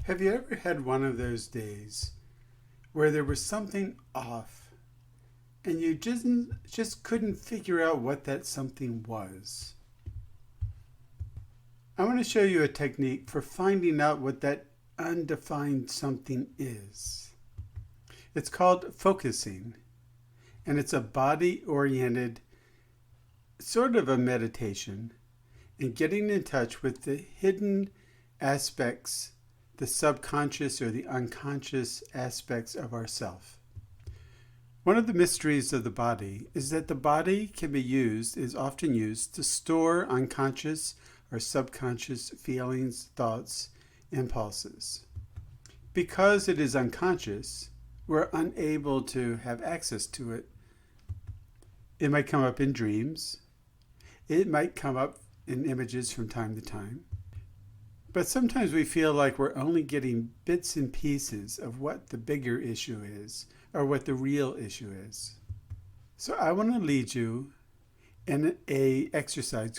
Have you ever had one of those days where there was something off and you just couldn't figure out what that something was? I want to show you a technique for finding out what that undefined something is. It's called focusing, and it's a body-oriented sort of a meditation and getting in touch with the hidden aspects, the subconscious or the unconscious aspects of ourself. One of the mysteries of the body is that the body is often used to store unconscious or subconscious feelings, thoughts, impulses. Because it is unconscious, we're unable to have access to it. It might come up in dreams. It might come up in images from time to time. But sometimes we feel like we're only getting bits and pieces of what the bigger issue is, or what the real issue is. So I want to lead you in an exercise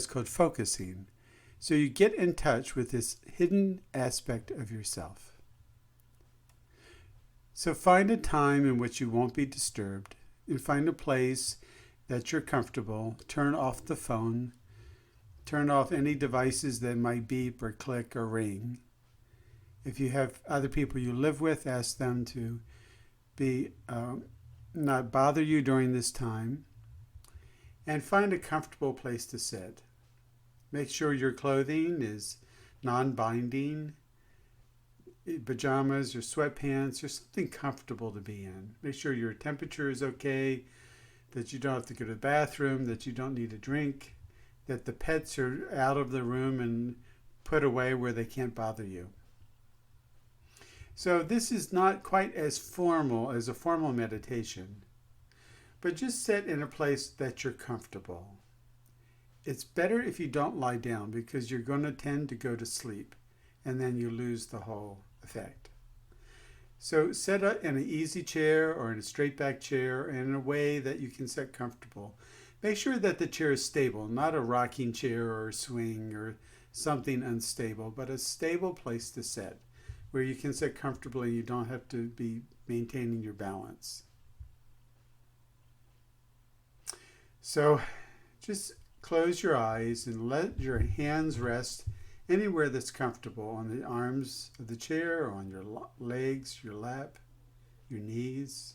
called focusing. So you get in touch with this hidden aspect of yourself. So find a time in which you won't be disturbed, and find a place that you're comfortable. Turn off the phone. Turn off any devices that might beep or click or ring. If you have other people you live with, ask them to not bother you during this time. And find a comfortable place to sit. Make sure your clothing is non-binding, pajamas or sweatpants or something comfortable to be in. Make sure your temperature is okay, that you don't have to go to the bathroom, that you don't need a drink, that the pets are out of the room and put away where they can't bother you. So this is not quite as formal as a formal meditation, but just sit in a place that you're comfortable. It's better if you don't lie down because you're going to tend to go to sleep and then you lose the whole effect. So sit up in an easy chair or in a straight back chair in a way that you can sit comfortable. Make sure that the chair is stable, not a rocking chair or a swing or something unstable, but a stable place to sit where you can sit comfortably and you don't have to be maintaining your balance. So just close your eyes and let your hands rest anywhere that's comfortable, on the arms of the chair, or on your legs, your lap, your knees.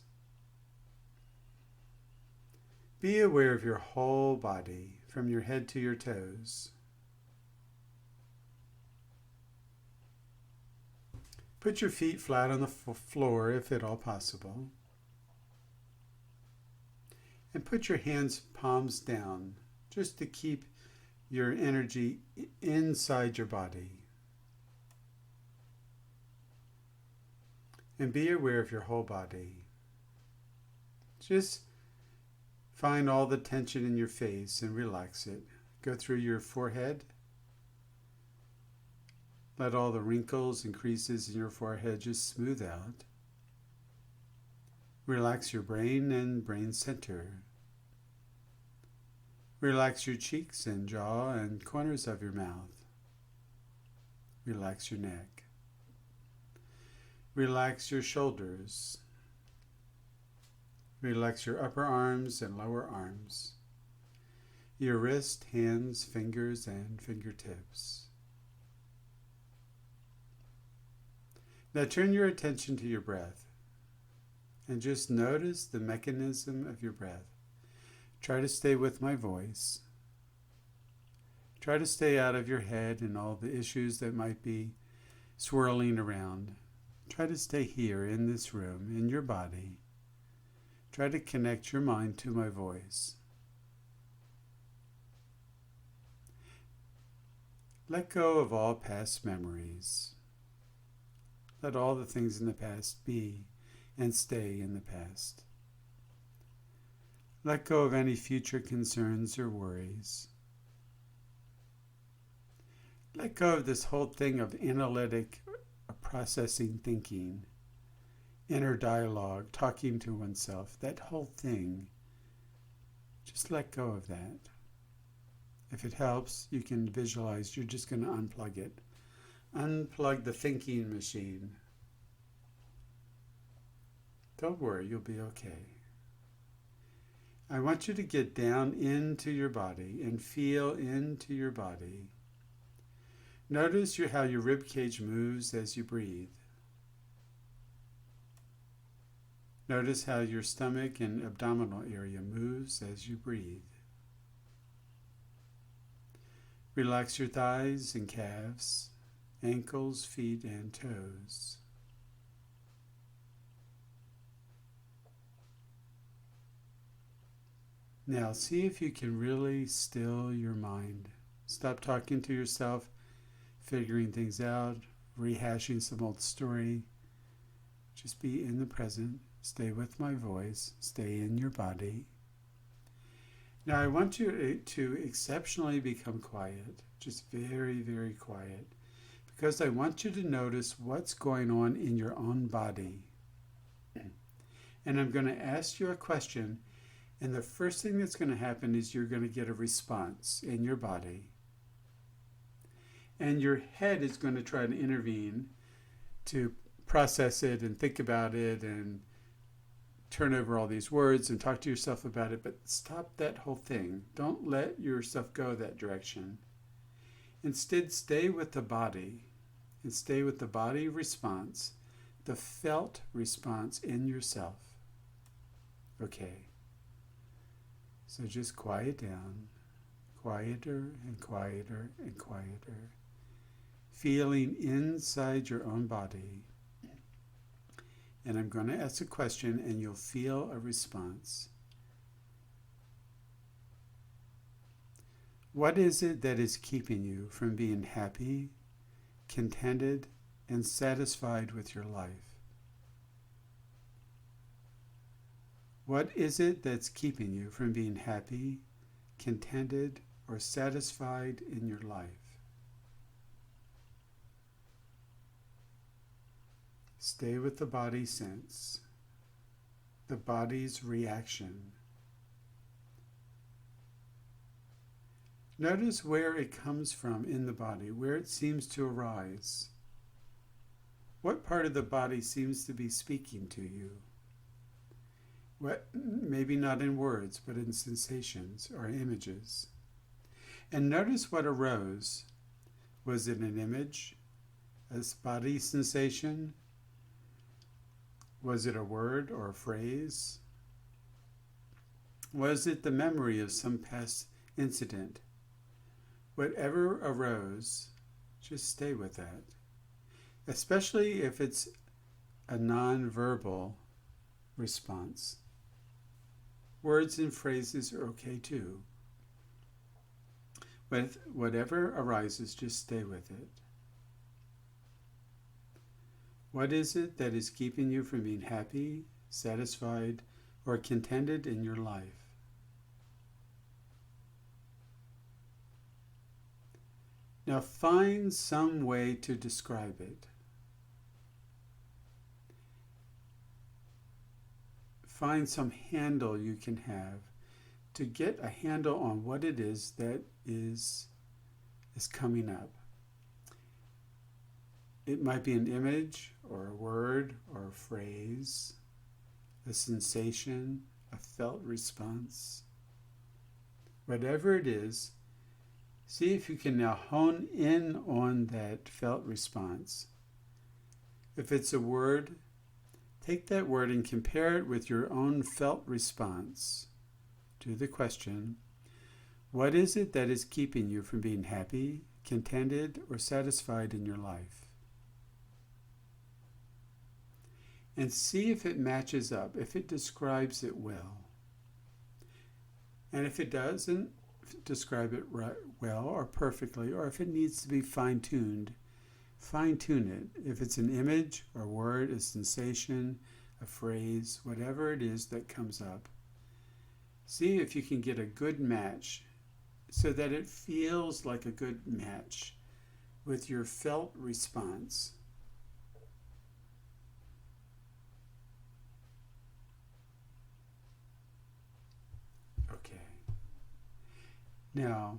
Be aware of your whole body, from your head to your toes. Put your feet flat on the floor if at all possible. And put your hands palms down, just to keep your energy inside your body. And be aware of your whole body. Just find all the tension in your face and relax it. Go through your forehead. Let all the wrinkles and creases in your forehead just smooth out. Relax your brain and brain center. Relax your cheeks and jaw and corners of your mouth. Relax your neck. Relax your shoulders. Relax your upper arms and lower arms. Your wrist, hands, fingers, and fingertips. Now turn your attention to your breath and just notice the mechanism of your breath. Try to stay with my voice. Try to stay out of your head and all the issues that might be swirling around. Try to stay here in this room, in your body. Try to connect your mind to my voice. Let go of all past memories. Let all the things in the past be and stay in the past. Let go of any future concerns or worries. Let go of this whole thing of analytic processing thinking, inner dialogue, talking to oneself, that whole thing. Just let go of that. If it helps, you can visualize you're just going to unplug it. Unplug the thinking machine. Don't worry, you'll be okay. I want you to get down into your body and feel into your body. Notice how your rib cage moves as you breathe. Notice how your stomach and abdominal area moves as you breathe. Relax your thighs and calves, ankles, feet, and toes. Now see if you can really still your mind. Stop talking to yourself, figuring things out, rehashing some old story. Just be in the present. Stay with my voice. Stay in your body. Now I want you to exceptionally become quiet. Just very, very quiet. Because I want you to notice what's going on in your own body. And I'm going to ask you a question. And the first thing that's going to happen is you're going to get a response in your body. And your head is going to try to intervene to process it and think about it and turn over all these words and talk to yourself about it. But stop that whole thing. Don't let yourself go that direction. Instead, stay with the body and stay with the body response, the felt response in yourself. Okay. So just quiet down, quieter and quieter and quieter, feeling inside your own body. And I'm going to ask a question and you'll feel a response. What is it that is keeping you from being happy, contented, and satisfied with your life? What is it that's keeping you from being happy, contented, or satisfied in your life? Stay with the body sense, the body's reaction. Notice where it comes from in the body, where it seems to arise. What part of the body seems to be speaking to you? What, maybe not in words, but in sensations or images. And notice what arose. Was it an image, a body sensation? Was it a word or a phrase? Was it the memory of some past incident? Whatever arose, just stay with that. Especially if it's a non-verbal response. Words and phrases are okay too. With whatever arises, just stay with it. What is it that is keeping you from being happy, satisfied, or contented in your life? Now find some way to describe it. Find some handle you can have to get a handle on what it is that is coming up. It might be an image or a word or a phrase, a sensation, a felt response. Whatever it is, see if you can now hone in on that felt response. If it's a word, take that word and compare it with your own felt response to the question, what is it that is keeping you from being happy, contented, or satisfied in your life? And see if it matches up, if it describes it well. And if it doesn't describe it well or perfectly, or if it needs to be fine-tuned, fine-tune it. If it's an image or word, a sensation, a phrase, whatever it is that comes up, see if you can get a good match so that it feels like a good match with your felt response. Okay. Now,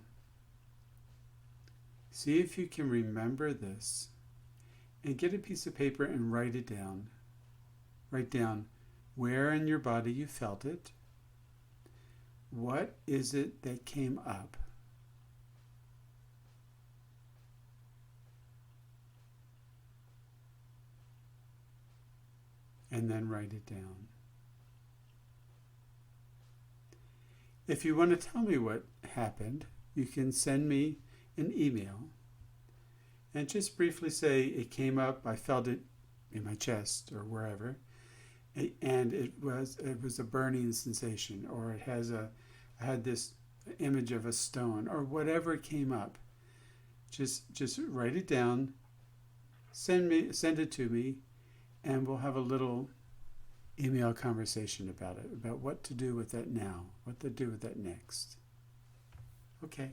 see if you can remember this and get a piece of paper and write it down. Write down where in your body you felt it. What is it that came up? And then write it down. If you want to tell me what happened, you can send me an email and just briefly say it came up, I felt it in my chest or wherever, and it was a burning sensation, or I had this image of a stone, or whatever came up. Just write it down, send it to me, and we'll have a little email conversation about it, about what to do with that now, what to do with that next. Okay.